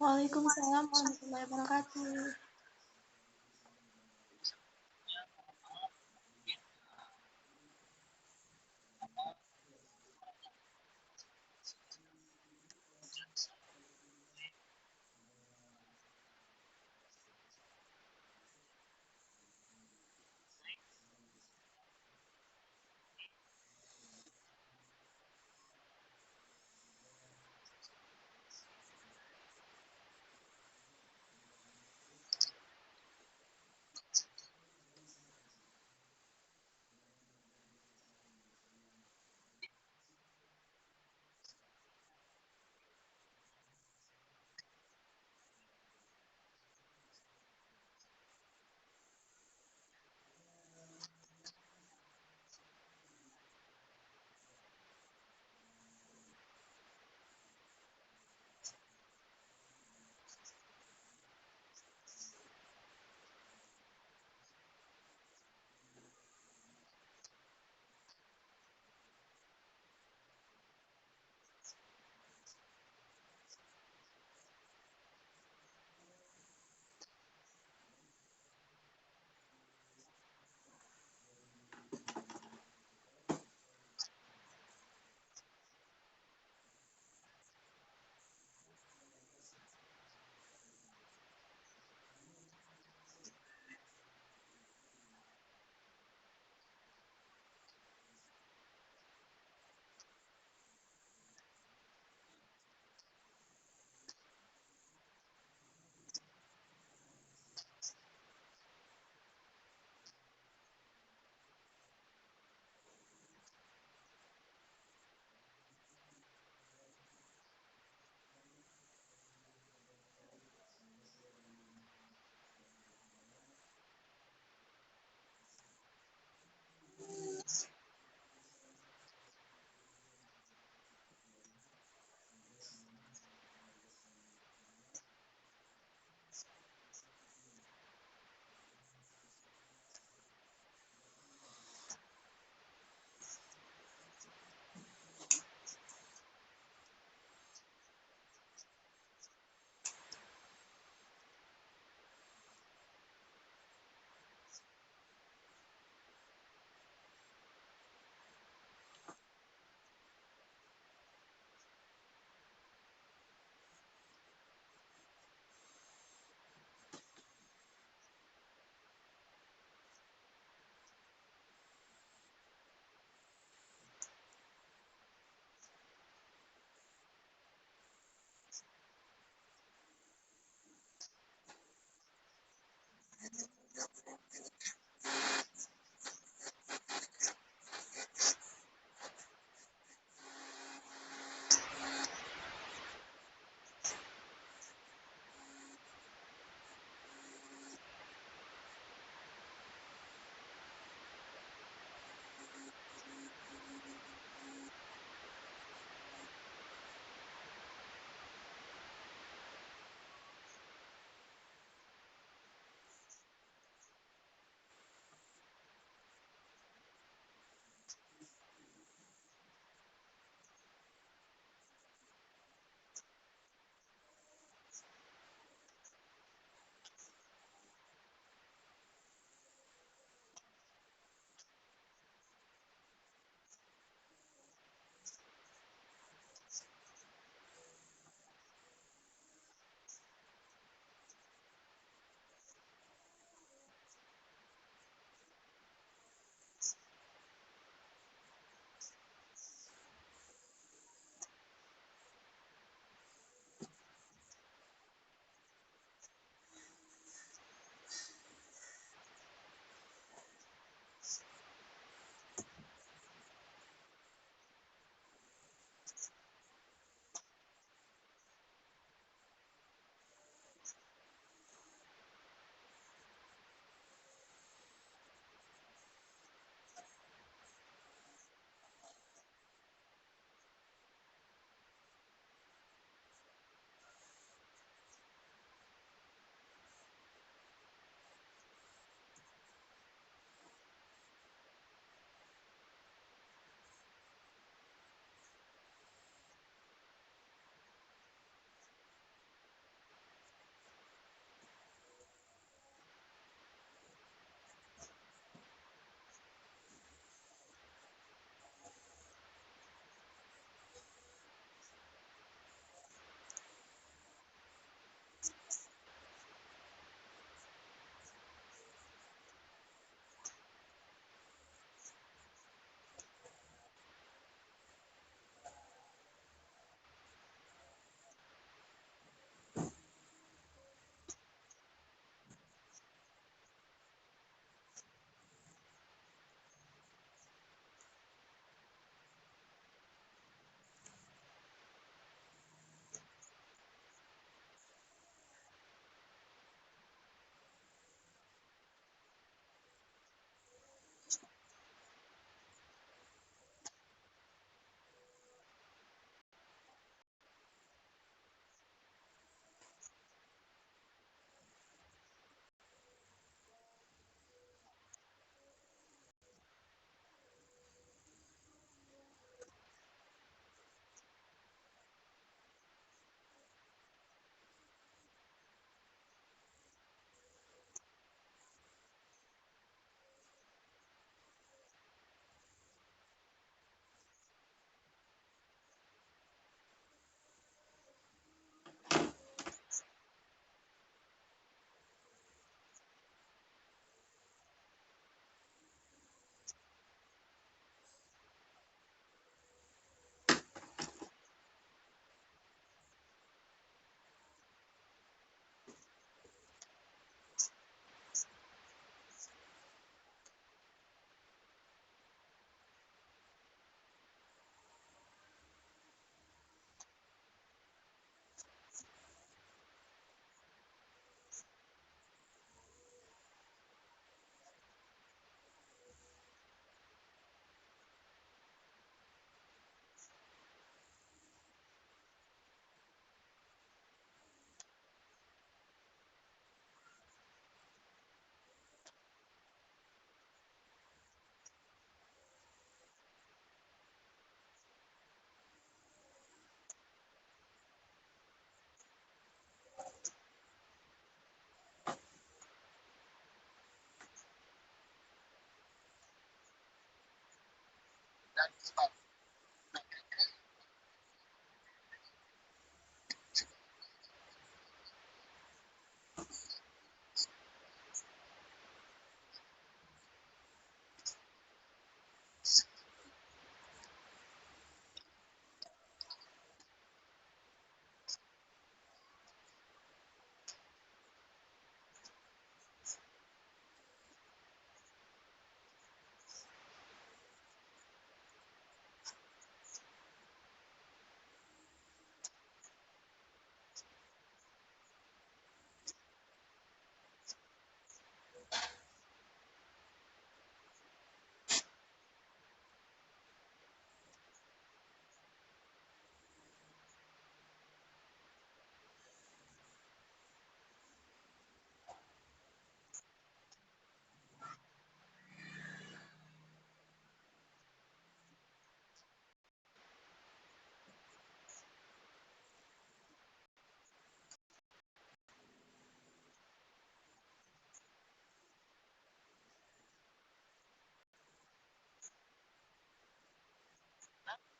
Waalaikumsalam warahmatullahi wabarakatuh.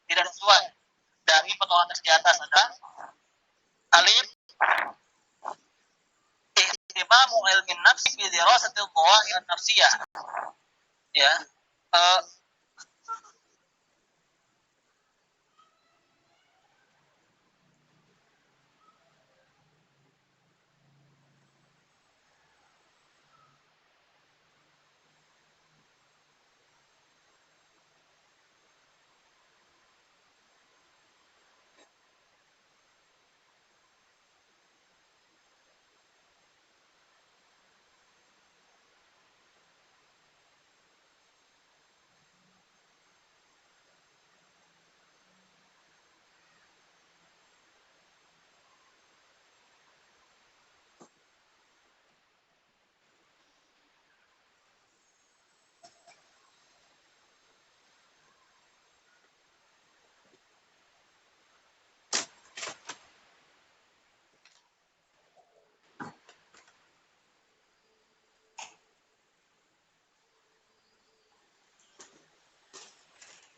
tidak sesuai dari potongan teks di atas. Ada alif ihtimamu ilmin nafsi bi dirasatil dhawahir nafsiyah. Ya. Uh,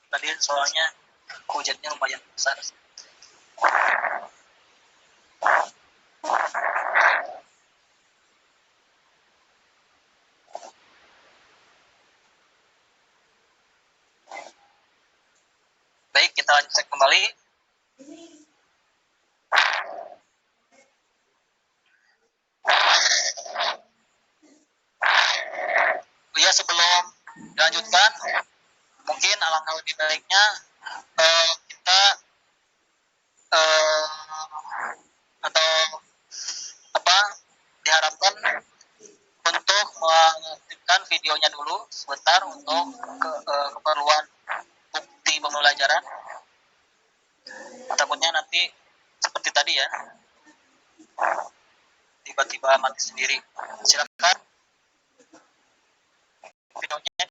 tadi soalnya hujannya lumayan besar. Baik, kita lanjutkan kembali. Ya, sebelum dilanjutkan, mungkin alangkah lebih baiknya kita atau apa diharapkan untuk mengaktifkan videonya dulu sebentar untuk keperluan bukti pembelajaran. Takutnya nanti seperti tadi ya, tiba-tiba mati sendiri. Silakan videonya.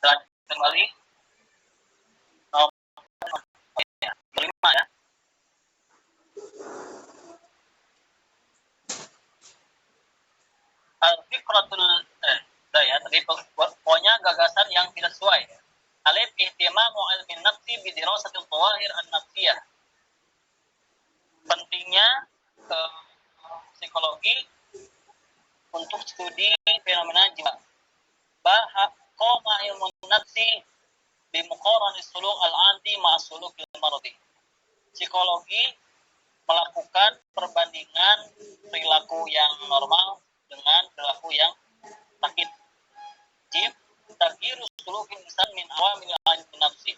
Dan kembali kelima ya. Al-fikratul ya, tadi pokoknya gagasan yang tidak sesuai. Alif ihtimamu ilmin nafsi bi dirasatil dhawahir an-nafsiyah. Pentingnya psikologi untuk studi fenomena jiwa. Qama ilmun nafsi bi muqaranis suluk al-anti ma sulukil maradi. Psikologi melakukan perbandingan perilaku yang normal dengan perilaku yang sakit. Jim, tagyiru sulukin insan min awamil nafsi.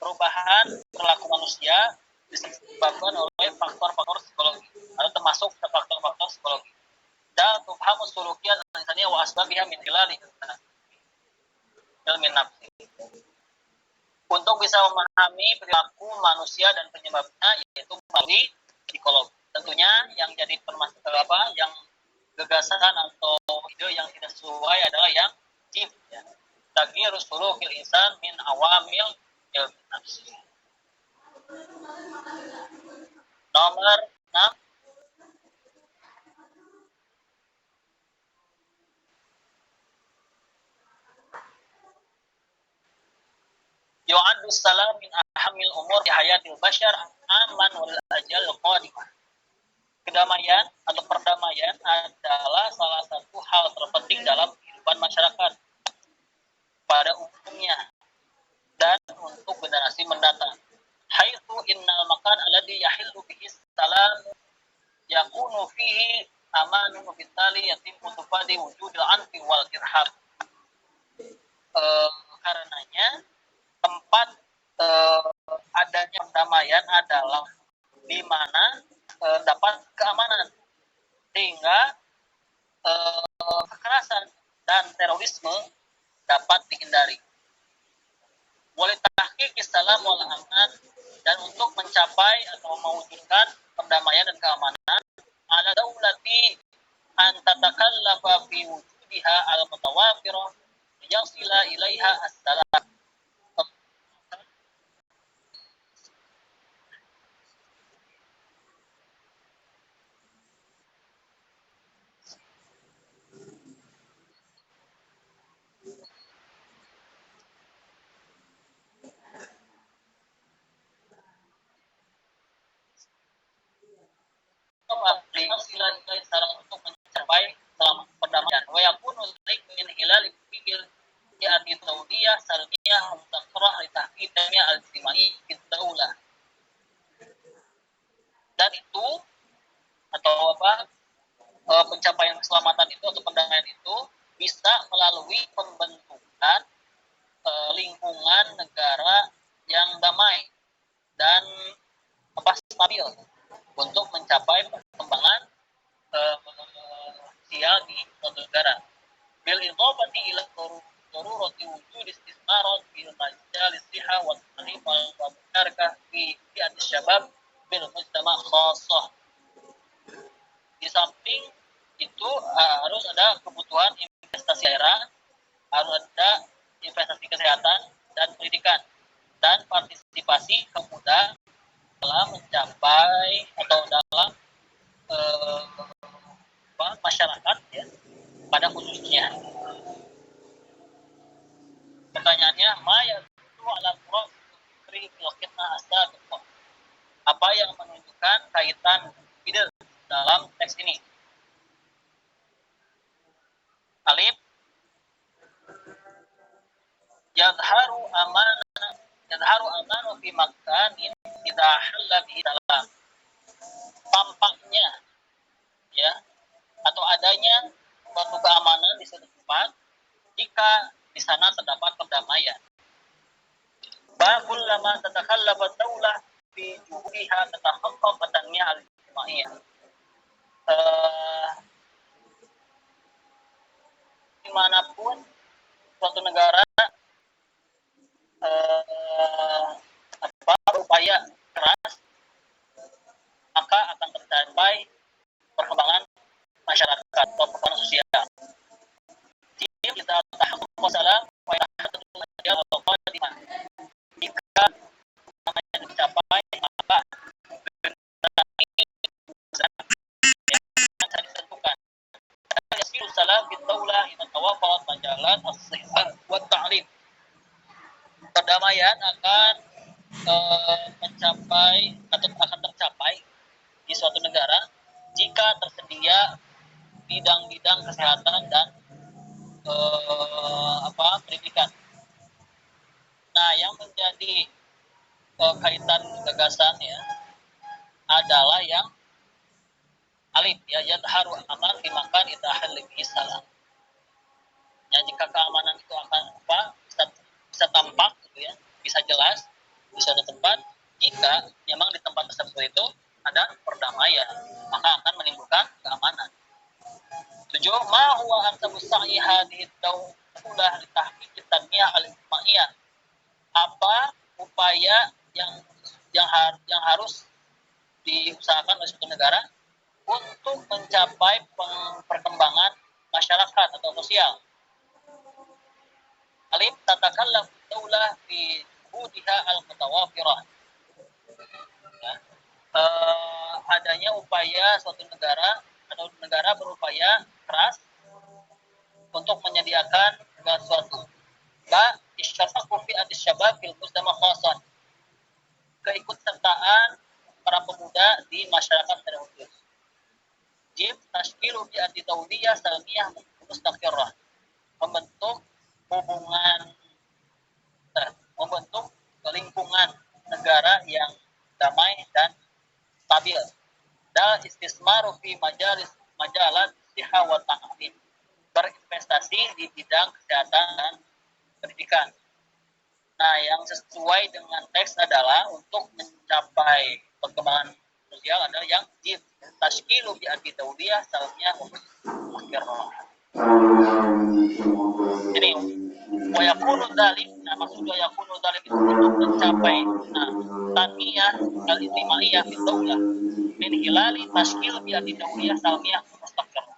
Perubahan perilaku manusia disebabkan oleh faktor-faktor psikologi atau termasuk faktor-faktor psikologi. Dan tufhamu sulukiyat insaniya wa asbabiha min hilali ilmin nafsi. untuk bisa memahami perilaku manusia dan penyebabnya, yaitu melalui psikologi. Tentunya yang jadi yang gagasan atau ide yang tidak sesuai adalah yang jib, ya. Taghyirus sulukil insan min awamil ilmi nafsi. Nomor 6. Yu'addu salam min ahamil umur di hayatil bashar aman wal ajal qadimah. Kedamaian atau perdamaian adalah salah satu hal terpenting dalam kehidupan masyarakat pada umumnya dan untuk generasi mendatang. Haitsu innal makan alladhi yahillu bihi salam yakunu fihi amanun bitali yatimmu tufadi wujudil anfi wal irhab. Karenanya tempat adanya perdamaian adalah di mana dapat keamanan, sehingga kekerasan dan terorisme dapat dihindari. Boleh tahqiq salam wal aman, dan untuk mencapai atau mewujudkan perdamaian dan keamanan, ala daulati an tatakallafa fi wujudiha al mutawafirah yasila ilaiha as-salam. Untuk mencapai perdamaian. Wa yakunu min hilal fikir ya'ti tawdiyah salmiyah mutakrah li tahqiqnya al-ijtimai fi daulah. Dan itu atau pencapaian keselamatan itu atau perdamaian itu bisa melalui pembentukan lingkungan negara yang damai dan stabil untuk mencapai perkembangan sosial di suatu negara. Bil idhofati ila darurati wujud istismarat bil majalis siha wa ta'lim wa musyarakah fi syabab bil mujtama' khassah. Di samping itu harus ada kebutuhan investasi daerah, harus ada investasi kesehatan dan pendidikan, dan partisipasi kaum muda dalam mencapai atau dalam masyarakat, ya, pada khususnya. Pertanyaannya, apa yang menunjukkan kaitan ide dalam teks ini? Alif, yadharu amanu fi makanin idza halla bihi dalam. Tampaknya, ya, atau adanya suatu keamanan di suatu tempat jika di sana terdapat perdamaian. Ba'ul lama tatakallafa daulah fi juhudiha tatahaqqa tanmiyah al-ijtimaiyah. Dimanapun suatu negara berupaya keras, maka akan tercapai perkembangan masyarakat atau perkembangan sosial. Jika kita tahaqquq salam wa jika namanya dicapai, maka bisa ditentukan. Yasiru salam bid daulah ila tawafawat majalat as-sihah wa ta'lim. Perdamaian akan mencapai atau akan tercapai di suatu negara jika tersedia bidang-bidang kesehatan dan pendidikan. Nah, yang menjadi kaitan gagasan, ya, adalah yang alif, ya, yadharu aman dimakan itahal lebih salam. Ya, jika keamanan itu akan bisa tampak, gitu, ya, bisa jelas di suatu tempat, jika memang di tempat tersebut itu ada perdamaian, maka akan menimbulkan keamanan. 7. Ma huwa ansabu sa'i hadhihi daulah li tahqiq tanmiyah al-ijtimaiyah. Apa upaya yang harus diusahakan oleh suatu negara untuk mencapai perkembangan masyarakat atau sosial. Alif tatakallam daulah fi budiha al-mutawafirah. Ya. Adanya upaya suatu negara atau negara berupaya keras untuk menyediakan segala sesuatu. Ba isyaraku fi adis-syabab fil mujtama khasan. Keikutsertaan para pemuda di masyarakat secara khusus. Jim tashkilu bi ad-dawliyah salmiyah mustaqirrah. Membentuk lingkungan negara yang damai dan stabil. Dan istismaru fi majalat siha wa ta'lim. Berinvestasi di bidang kesehatan dan pendidikan. Nah, yang sesuai dengan teks adalah untuk mencapai perkembangan sosial adalah yang tashkilu bi ad-dawliyah salmiyah mustaqirrah. Jadi wayakunu dzalik, nah maksud wayakunu dzalik itu untuk mencapai tanmiyah al-ijtimaiyah fid daulah min hilali tashkil bi ad-dawliyah salmiyah mustaqirrah.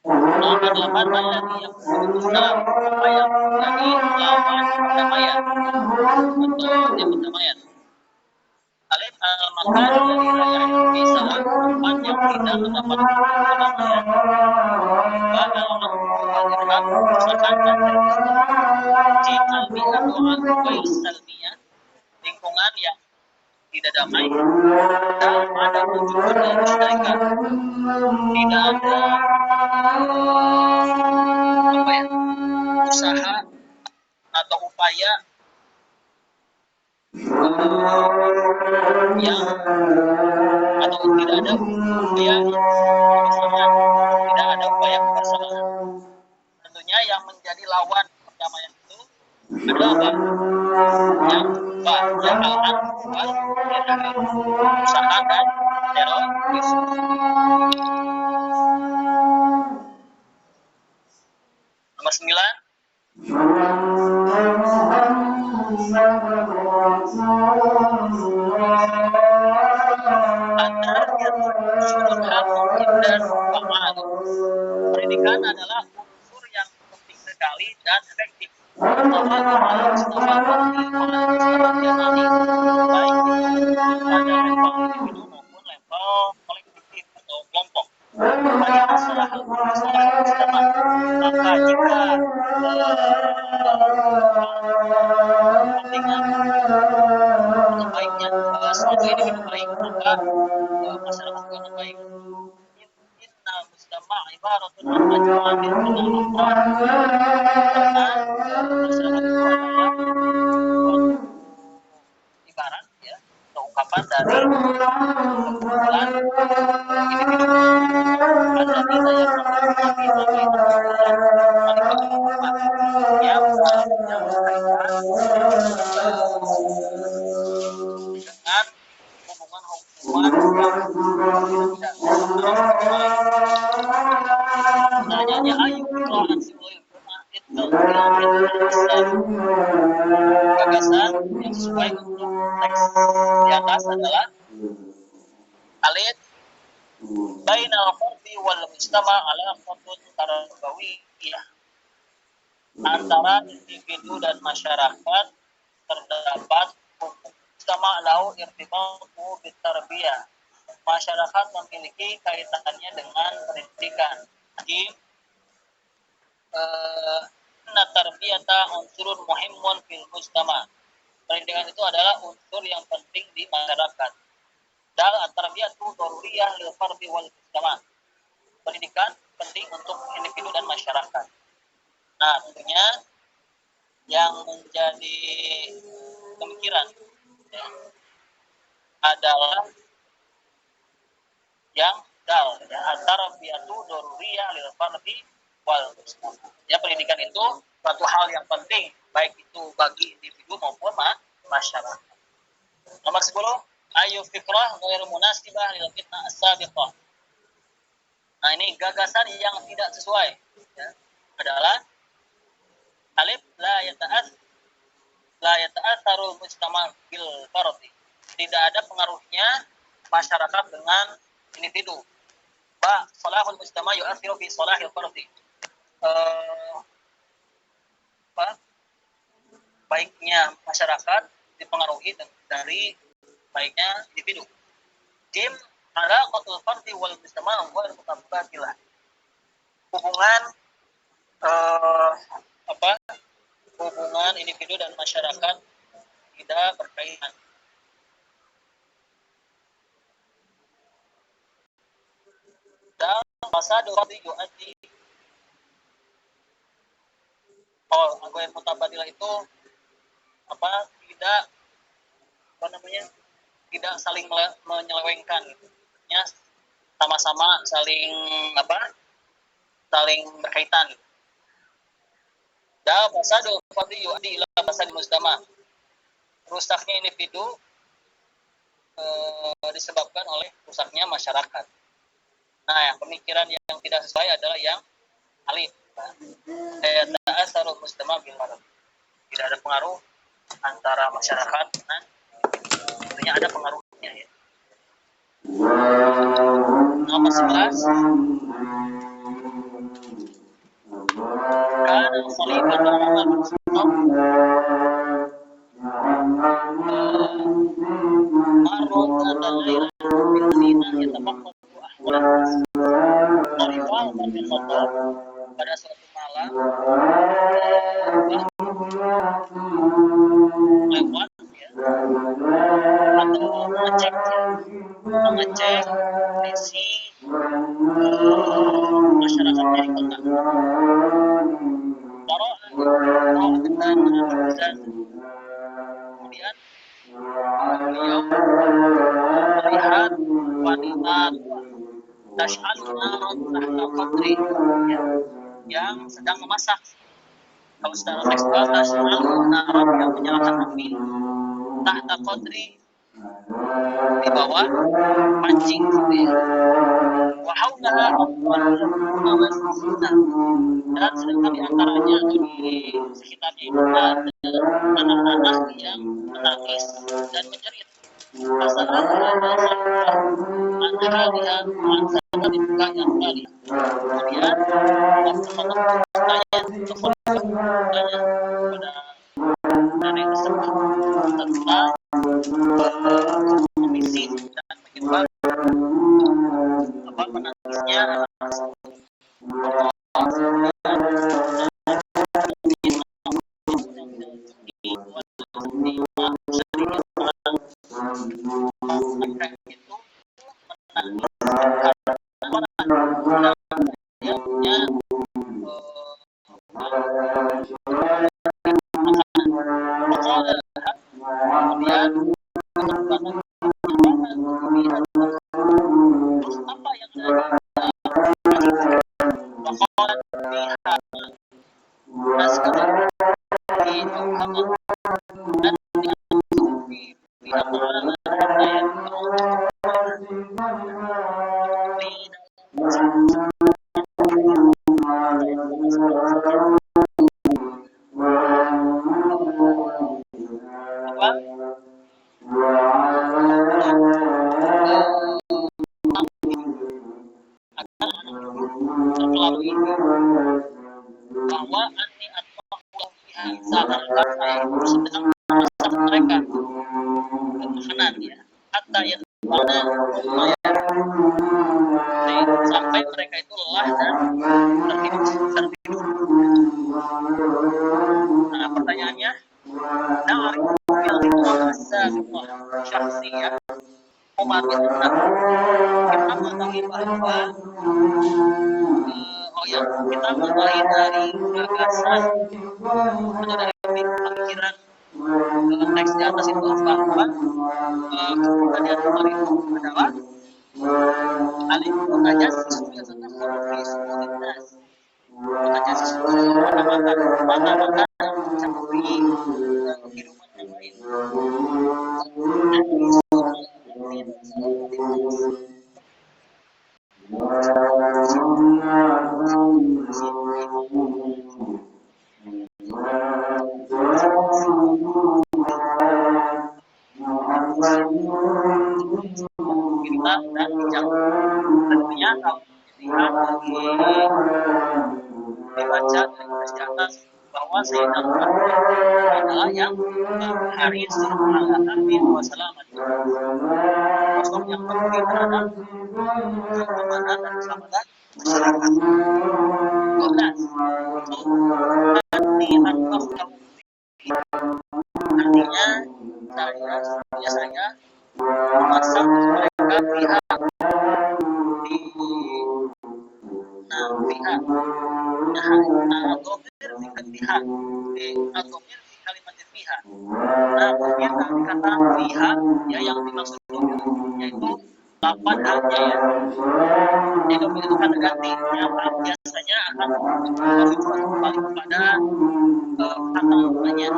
Adalah alladhi yakunu Islam apa yang menjadi lawan perdamaian atau perdamaian. Alif al-makan dari raya bisa tempat yang tidak terdapat perdamaian. Bahkan al-irham misalkan dan terorisme. Jim al-bi'ah al-ghair salmiyah, lingkungan yang tidak damai. Dan ada wujud musyrikah, tidak ada usaha atau upaya yang atau tidak ada upaya kebersamaan, tidak ada upaya kebersamaan. Tentunya yang menjadi lawan perdamaian itu adalah apa? Yang usaha dan terorisme. Nomor 9. Pendidikan adalah unsur yang penting sekali dan efektif. Baik pada level individu maupun level kolektif atau kelompok. Bagi masalah bersama, maka jika kepentingan atau baiknya suatu individu baik, maka masyarakat juga baik. Inna mustama' ibaratun an majmu'an min al-afrad. Karena masyarakat itu adalah ibarat ya, atau ungkapan dari kumpulan individu. Alladzina yafrahuna bi yang berkaitan dengan hubungan nanyanya ayu Quran gagasan yang sesuai untuk teks di atas adalah alid bainal fardi wal mujtama ala qatun tarbawiyah. Antara individu dan masyarakat terdapat hukum sama lau irtibatu bitarbiyah. Masyarakat memiliki kaitannya dengan pendidikan. Jadi inna tarbiyata unsurun muhimmun fil mujtama. Pendidikan itu adalah unsur yang penting di masyarakat. Dal at-tarbiyatu daruriyah lil fardi wal mujtama. Pendidikan penting untuk individu dan masyarakat. Nah, tentunya yang menjadi pemikiran ya, adalah yang dal ya, antara biatu daruriyah lil fardi wal mujtama. Ya, pendidikan itu suatu hal yang penting baik itu bagi individu maupun masyarakat. Nomor 10, ayu fikrah ghairu munasibah lil fitnah as-sabiqah. Nah, ini gagasan yang tidak sesuai ya, adalah alif la la yata'atsaru mujtama' bil fardi. Tidak ada pengaruhnya masyarakat dengan individu. Salahul mujtama' yu'athiru fi salahil fardi. Baiknya masyarakat dipengaruhi dari baiknya individu. Jim alaqatul fardi wal mujtama' wal mutabadilah. Hubungan hubungan individu dan masyarakat tidak berkaitan. Dan fasadu fardi yu'addi yang mutabadilah itu tidak saling menyelewengkan gitu. Ya, sama-sama saling berkaitan. Da fasadu fardi yu'addi ila fasadi mujtama. Rusaknya individu disebabkan oleh rusaknya masyarakat. Nah, yang pemikiran yang tidak sesuai adalah yang alif. Ta'assaru mujtama' bil marad. Tidak ada pengaruh antara masyarakat. Nah, tentunya ada pengaruhnya ya. Nomor 11. Kana khalifatu Umar bin Khattab marratan lailan bil Madinah yatafaqqadu ahwalan nas. Khalifah Umar bin Khattab pada suatu malam lewat ya, atau mengecek kondisi masyarakatnya di kota. Kemudian beliau melihat wanita tash'aluna tahta qadri yang sedang memasak. Kalau secara tekstual tash'aluna yang menyalakan api tahta qadri di bawah pancing gitu ya. Wa haulaha dan sedangkan di antaranya atau di sekitarnya itu ada anak-anak yang menangis dan menjerit. Kemudian dari tersebut tentang kondisi dan penyebab menangisnya bahwa anti sedang masak mereka makanan ya hatta yang mana sampai mereka itu lelah dan tertidur. Nah, pertanyaannya syahsiyah Umar bin Khattab kita mengetahui bahwa kita mulai dari gagasan atau dari pemikiran teks di atas itu bahwa keberadaan Umar itu adalah alim mutajassis biasanya khurufis mulinnas mutajassis mata-mata yang mencakupi kehidupan yang lain. hal pilihan bagi dibaca dari hadis di atas bahwa Sayyidina Umar adalah yang harisun ala amin wa salamati, sosok yang peduli terhadap keamanan dan keselamatan masyarakat. 12. Artinya saya memasang mereka pihak di pihak domir di kalimat pihak. Domir dari kata pihak ya, yang dimaksud domir yaitu lapan haknya ya. Jadi domir itu kata ganti yang biasanya akan kembali kepada kata namanya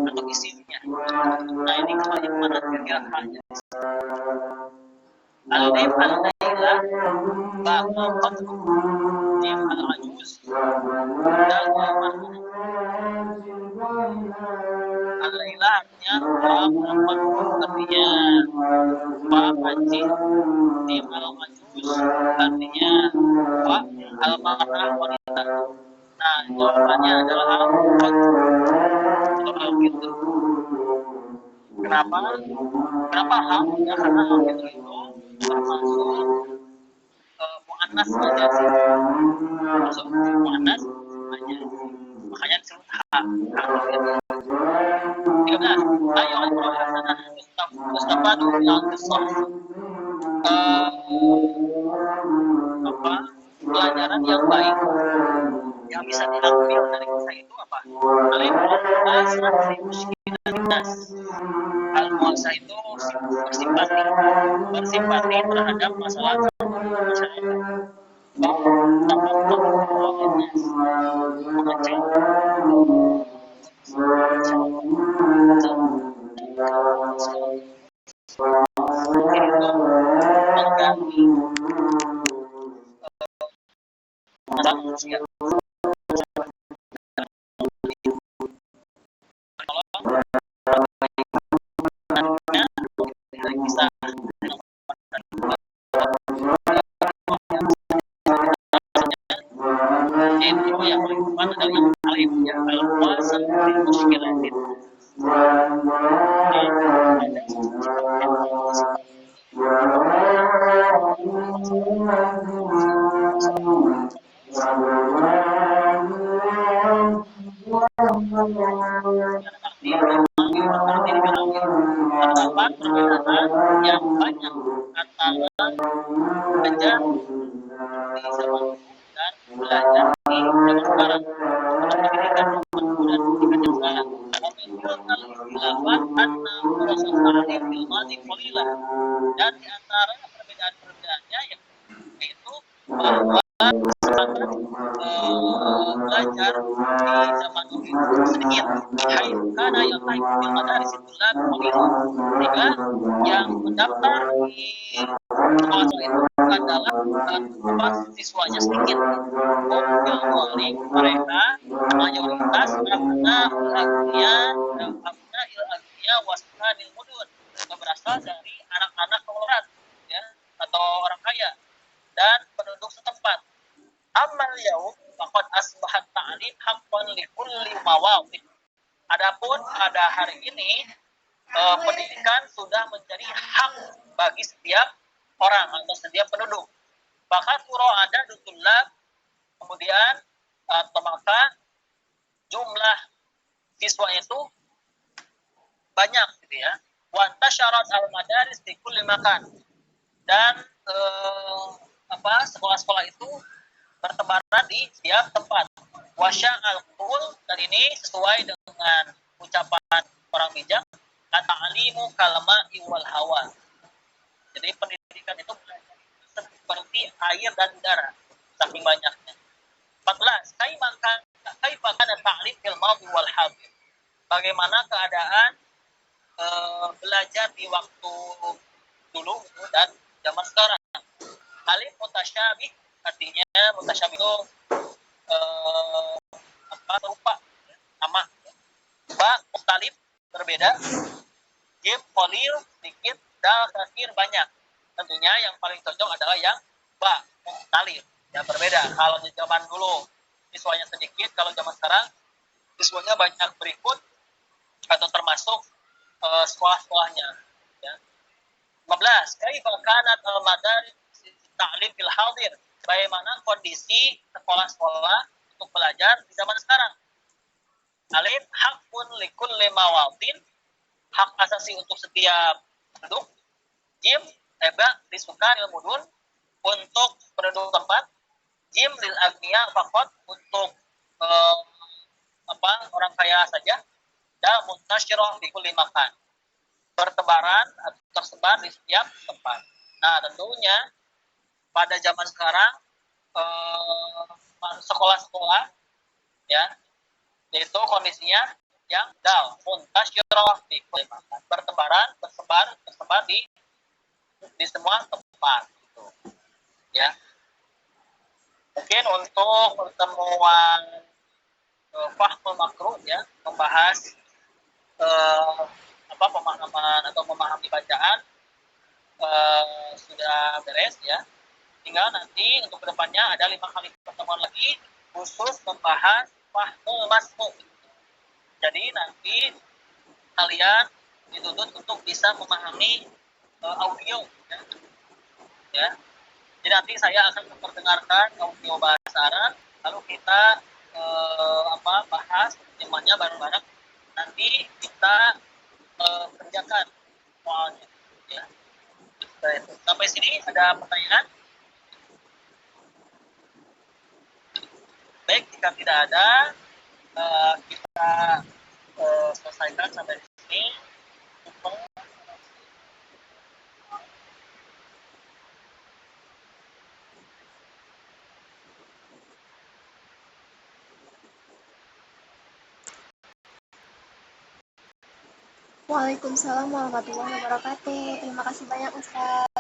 atau isimnya. Nah ini kembali kepada kira-kira haknya. Al-Naim al-Naila bahwa Nim al-Ajuz dan Al-Laila artinya perempuan, artinya Pak Haji. Nim al-Ajuz artinya Pak al-Mar'ah wanita. Nah jawabannya adalah al-Gitu. Kenapa hal? Ya karena al-Gitu itu termasuk mu'annas saja sih. Termasuk mu'annas saja. Makanya disebut hak. 13. Ayo al-Hasanah Mustafadu yang kesah. Pelajaran yang baik yang bisa diambil dari kisah itu apa? Al-Muasa itu bersimpati terhadap masalah masyarakat. Itu yang paling depan adalah yang alim ya, al-muasa bil musykilatin. Terdapat perbedaan yang banyak antara belajar di zaman dan belajar di zaman sekarang. Pendidikan dan pendidikan yang sekarang. Dan di antara perbedaan-perbedaannya yaitu bahwa belajar di zaman itu sedikit karena yang lain di madaris itulah sehingga yang mendaftar di sekolah itu adalah siswanya sedikit. Mereka mayoritas abna waskanil mudun, berasal dari anak-anak kolorat ya, atau orang kaya dan penduduk setempat. Amal yaum faqad asbahat ta'lim haqqan li kulli mawaqif. Adapun pada hari ini pendidikan sudah menjadi hak bagi setiap orang atau setiap penduduk. Bahkan surah ada dutullah, kemudian atau maka jumlah siswa itu banyak gitu ya. Wa tasharat al-madaris di kulli makan. Dan sekolah-sekolah itu bertebaran di setiap tempat. Wasya al-qul, dan ini sesuai dengan ucapan orang bijak, at-ta'limu kalma iwal hawa. Jadi pendidikan itu seperti air dan udara, saking banyaknya. 14. Kaifa kana ta'lim fil madhi wal hadir. Bagaimana keadaan belajar di waktu dulu dan zaman sekarang. Alif mutasyabih, artinya mutasyabih itu serupa, sama. Ba mukhtalif, berbeda. Jim qalil, sedikit. Dal katsir, banyak. Tentunya yang paling cocok adalah yang muktalif. Ya berbeda. Kalau di zaman dulu siswanya sedikit, kalau zaman sekarang siswanya banyak berikut atau termasuk sekolah-sekolahnya. Ya. 15. Kaifa kanat al-madaris ta'lim fil hadir? Bagaimana kondisi sekolah-sekolah untuk belajar di zaman sekarang? Alif, hakun likulli mawadin, hak asasi untuk setiap penduduk. Jim, eba, disuka ilmudun, untuk penduduk tempat. Jim, lil agniya fakot, untuk orang kaya saja. Dan muntasyirah di kulli makan, bertebaran atau tersebar di setiap tempat. Nah, tentunya pada zaman sekarang sekolah-sekolah ya, yaitu kondisinya yang dal, muntasyirah di kulli makan, bertebaran, tersebar di semua tempat gitu. Ya. Mungkin untuk pertemuan fahmul makruh ya, membahas pemahaman atau memahami bacaan sudah beres ya. Tinggal nanti untuk kedepannya ada 5 kali pertemuan lagi khusus membahas fahmul masmu. Jadi nanti kalian dituntut untuk bisa memahami audio ya. Jadi nanti saya akan memperdengarkan audio bahasa Arab, lalu kita bahas temanya bareng-bareng. Nanti kita kerjakan soalnya. Ya. Sampai sini ada pertanyaan? Baik, jika tidak ada, kita selesaikan sampai di sini. Waalaikumsalam warahmatullahi wabarakatuh. Terima kasih banyak Ustaz.